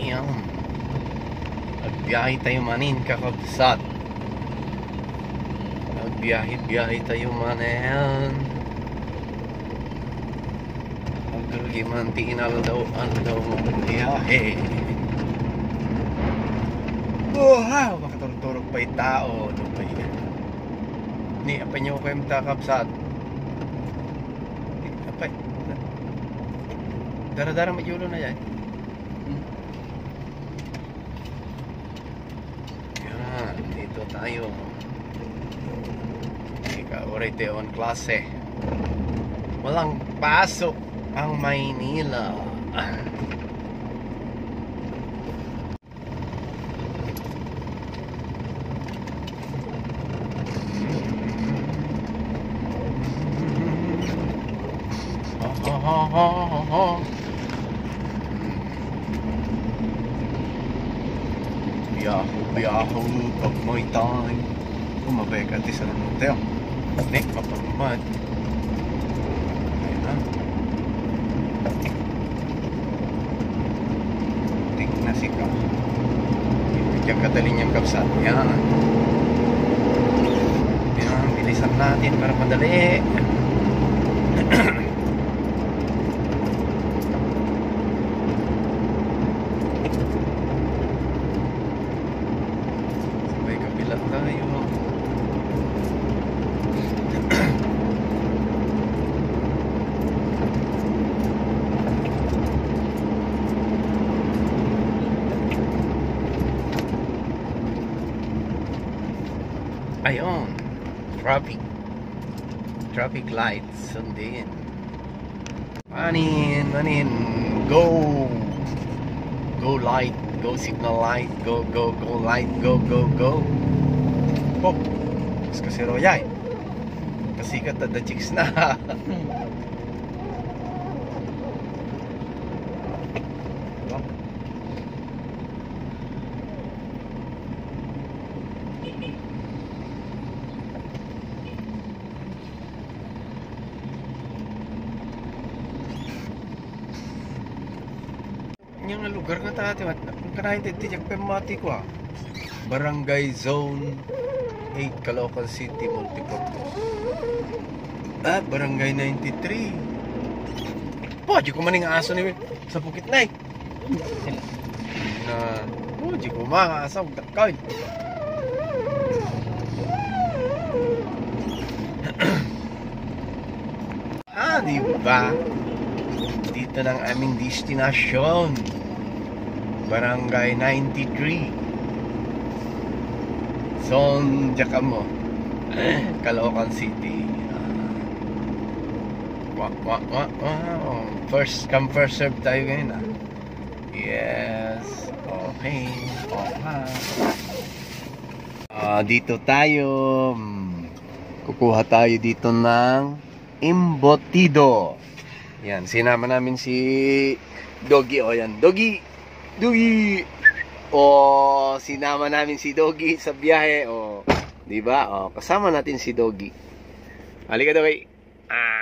Yan. Nagbiyahe tayo manin kakabsat. Nagbiyahe tayo manin. Naglulimantiin daw biyahe. Wow, makaturturog pa yung tao. Ano ba yan? Ni, apa nyo ko yung takapsat. Apa? Dara-dara majulo na yan. Yan, dito tayo. Ikaw tayo on klase. Walang pasok ang Maynila. Biyaho pag may time. Kumabay ka sa hotel. Nek, mapamad. Ayan na. Tik na si ka. Ibigyan kadali niyang kapsat. Yan. Yan, bilisan natin para madali. Ayun, traffic lights sundin. Manin, go light, go signal light, go light, go. Oh, mas kasi royay. Kasikat na the chicks na. Yung lugar nga tayo kanahin titijak pemati ko Barangay Zone 8 Caloocan City Multipurpose. Barangay 93. Po, di ko maning aso ni sa Bukit na di ko mga aso dakay. Di ba? Dito ng aming destinasyon. Barangay 93. Zone Jacamo. Caloocan City. First come first serve tayo ngayon Yes. Okay. Dito tayo. Kukuha tayo dito ng embutido. Yan, sinama namin si Doggy. O yan, Doggy. O sinama namin si Doggy sa biyahe. O, di ba? O, kasama natin si Doggy. Halika, Doggy.